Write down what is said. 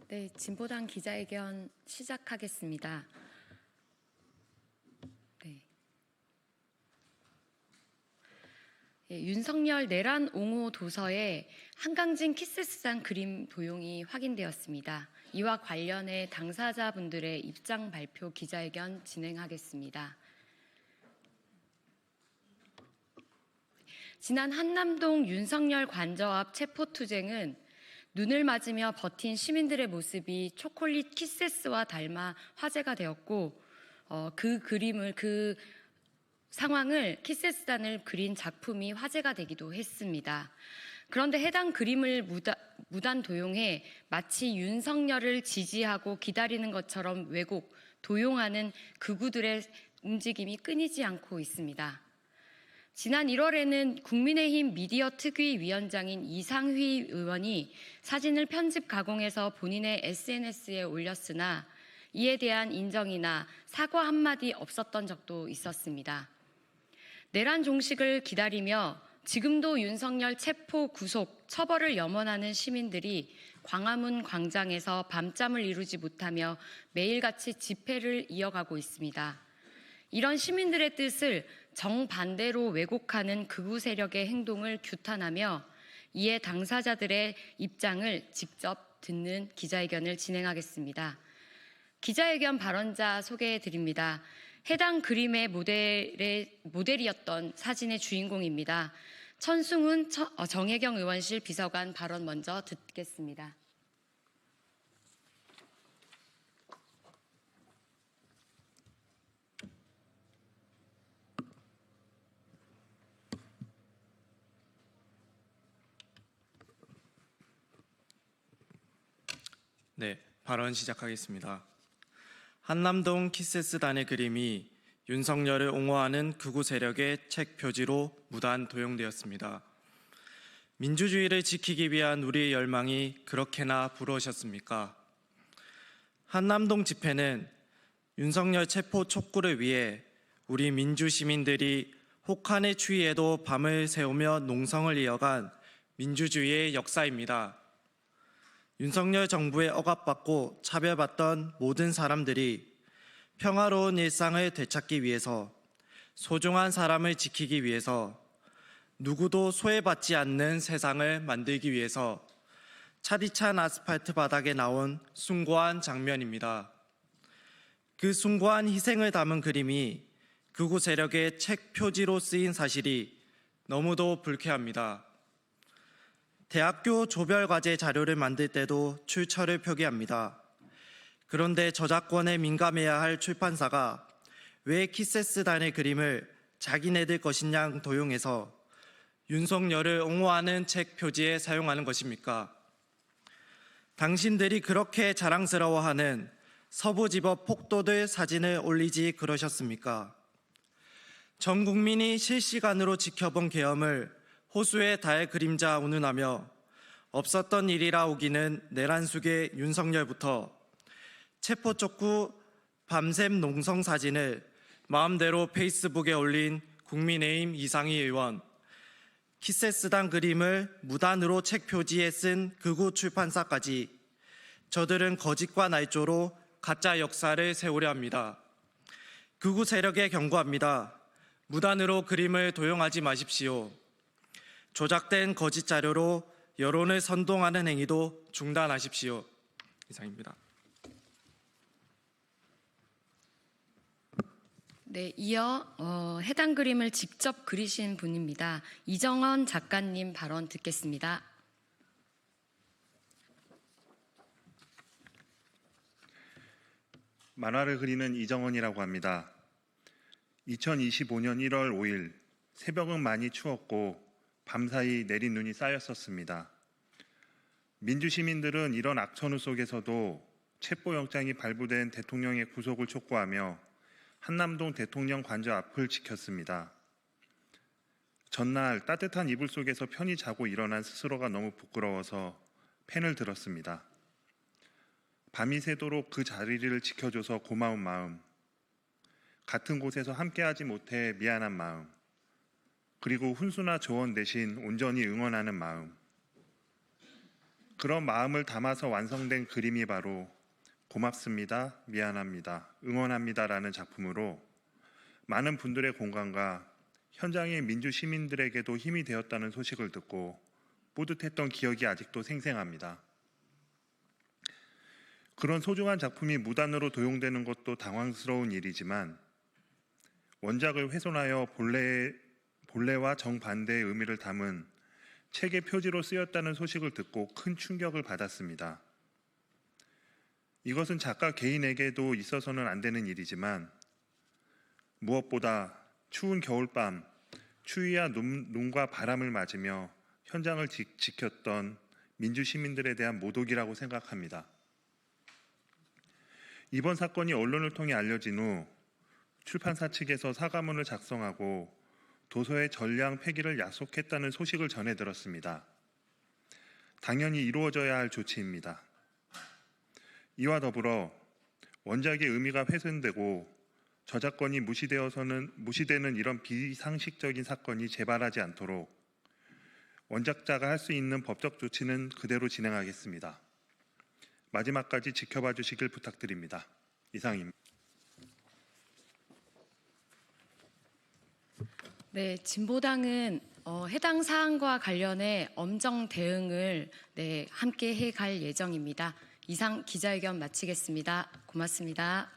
네, 진보당 기자회견 시작하겠습니다. 네. 윤석열 내란 옹호 도서에 한강진 키스스단 그림 도용이 확인되었습니다. 이와 관련해 당사자분들의 입장 발표 기자회견 진행하겠습니다. 지난 한남동 윤석열 관저 앞 체포투쟁은 눈을 맞으며 버틴 시민들의 모습이 초콜릿 키세스와 닮아 화제가 되었고 그 상황을 키세스단을 그린 작품이 화제가 되기도 했습니다. 그런데 해당 그림을 무단 도용해 마치 윤석열을 지지하고 기다리는 것처럼 왜곡, 도용하는 극우들의 움직임이 끊이지 않고 있습니다. 지난 1월에는 국민의힘 미디어 특위 위원장인 이상휘 의원이 사진을 편집 가공해서 본인의 SNS에 올렸으나 이에 대한 인정이나 사과 한마디 없었던 적도 있었습니다. 내란 종식을 기다리며 지금도 윤석열 체포, 구속, 처벌을 염원하는 시민들이 광화문 광장에서 밤잠을 이루지 못하며 매일같이 집회를 이어가고 있습니다. 이런 시민들의 뜻을 정반대로 왜곡하는 극우 세력의 행동을 규탄하며 이에 당사자들의 입장을 직접 듣는 기자회견을 진행하겠습니다. 기자회견 발언자 소개해 드립니다. 해당 그림의 모델이었던 사진의 주인공입니다. 천승훈 정혜경 의원실 비서관 발언 먼저 듣겠습니다. 네, 발언 시작하겠습니다. 한남동 키세스단의 그림이 윤석열을 옹호하는 극우 세력의 책 표지로 무단 도용되었습니다. 민주주의를 지키기 위한 우리의 열망이 그렇게나 불어오셨습니까? 한남동 집회는 윤석열 체포 촉구를 위해 우리 민주시민들이 혹한의 추위에도 밤을 새우며 농성을 이어간 민주주의의 역사입니다. 윤석열 정부에 억압받고 차별받던 모든 사람들이 평화로운 일상을 되찾기 위해서, 소중한 사람을 지키기 위해서, 누구도 소외받지 않는 세상을 만들기 위해서 차디찬 아스팔트 바닥에 나온 숭고한 장면입니다. 그 숭고한 희생을 담은 그림이 극우 세력의 책 표지로 쓰인 사실이 너무도 불쾌합니다. 대학교 조별과제 자료를 만들 때도 출처를 표기합니다. 그런데 저작권에 민감해야 할 출판사가 왜 키세스단의 그림을 자기네들 것이냐 도용해서 윤석열을 옹호하는 책 표지에 사용하는 것입니까? 당신들이 그렇게 자랑스러워하는 서부지법 폭도들 사진을 올리지 그러셨습니까? 전 국민이 실시간으로 지켜본 계엄을 호수의 달 그림자 운운하며 없었던 일이라 우기는 내란숙의 윤석열부터 체포 촉구 밤샘 농성 사진을 마음대로 페이스북에 올린 국민의힘 이상희 의원, 키세스단 그림을 무단으로 책 표지에 쓴 극우 출판사까지 저들은 거짓과 날조로 가짜 역사를 세우려 합니다. 극우 세력에 경고합니다. 무단으로 그림을 도용하지 마십시오. 조작된 거짓 자료로 여론을 선동하는 행위도 중단하십시오. 이상입니다. 네, 이어 해당 그림을 직접 그리신 분입니다. 이정헌 작가님 발언 듣겠습니다. 만화를 그리는 이정헌이라고 합니다. 2025년 1월 5일 새벽은 많이 추웠고 밤사이 내린 눈이 쌓였었습니다. 민주시민들은 이런 악천후 속에서도 체포영장이 발부된 대통령의 구속을 촉구하며 한남동 대통령 관저 앞을 지켰습니다. 전날 따뜻한 이불 속에서 편히 자고 일어난 스스로가 너무 부끄러워서 펜을 들었습니다. 밤이 새도록 그 자리를 지켜줘서 고마운 마음, 같은 곳에서 함께하지 못해 미안한 마음, 그리고 훈수나 조언 대신 온전히 응원하는 마음, 그런 마음을 담아서 완성된 그림이 바로 고맙습니다, 미안합니다, 응원합니다라는 작품으로 많은 분들의 공감과 현장의 민주 시민들에게도 힘이 되었다는 소식을 듣고 뿌듯했던 기억이 아직도 생생합니다. 그런 소중한 작품이 무단으로 도용되는 것도 당황스러운 일이지만 원작을 훼손하여 본래와 정반대의 의미를 담은 책의 표지로 쓰였다는 소식을 듣고 큰 충격을 받았습니다. 이것은 작가 개인에게도 있어서는 안 되는 일이지만 무엇보다 추운 겨울밤 추위와 눈과 바람을 맞으며 현장을 지켰던 민주 시민들에 대한 모독이라고 생각합니다. 이번 사건이 언론을 통해 알려진 후 출판사 측에서 사과문을 작성하고 도서의 전량 폐기를 약속했다는 소식을 전해 들었습니다. 당연히 이루어져야 할 조치입니다. 이와 더불어 원작의 의미가 훼손되고 저작권이 무시되는 이런 비상식적인 사건이 재발하지 않도록 원작자가 할 수 있는 법적 조치는 그대로 진행하겠습니다. 마지막까지 지켜봐 주시길 부탁드립니다. 이상입니다. 네, 진보당은 해당 사안과 관련해 엄정 대응을 함께 해갈 예정입니다. 이상 기자회견 마치겠습니다. 고맙습니다.